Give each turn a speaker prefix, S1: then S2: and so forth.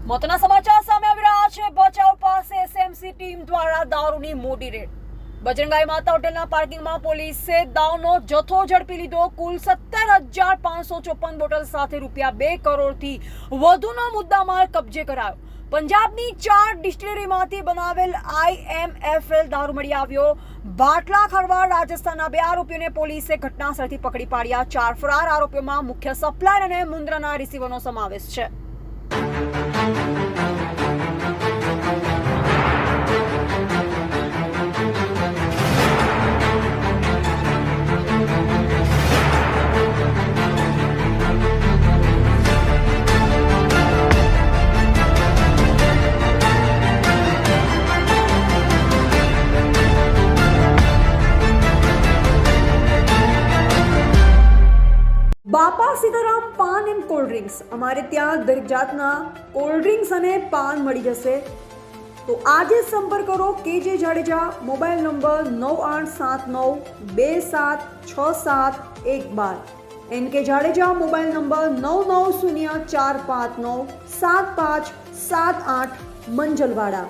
S1: મોતના સમાચાર સામે આવી રહ્યા છે। ભચાઉ પાસે એસએમસી ટીમ દ્વારા દારૂની મોટી રેડ। બજરંગાઈ માતા હોટેલના પાર્કિંગમાં પોલીસે દારૂનો જથ્થો ઝડપી લીધો। કુલ 17,554 બોટલ સાથે ₹2 કરોડથી વધુનો મુદ્દામાલ કબજે કરાયો। પંજાબની 4 ડિસ્ટિલરીમાંથી બનાવેલ IMFL દારૂ મળી આવ્યો। બાટલા ખરવા રાજસ્થાનના 2 આરોપીઓને પોલીસે ઘટનાસ્થળથી પકડી પાડ્યા। 4 ફરાર આરોપીઓમાં મુખ્ય સપ્લાયર અને મુન્દ્રાના રિસીવરનો સમાવેશ છે। બાપા સીતારામ પાન એન્ડ કોલ્ડ ડ્રિંક્સ, અમારે ત્યાં દરેક જાતના કોલ્ડ ડ્રિંક્સ અને પાન મળી જશે। તો આજે સંપર્ક કરો KJ Jadeja. Mobile number 9879276712। NK Jadeja mobile number 9904597578 મંજલવાડા।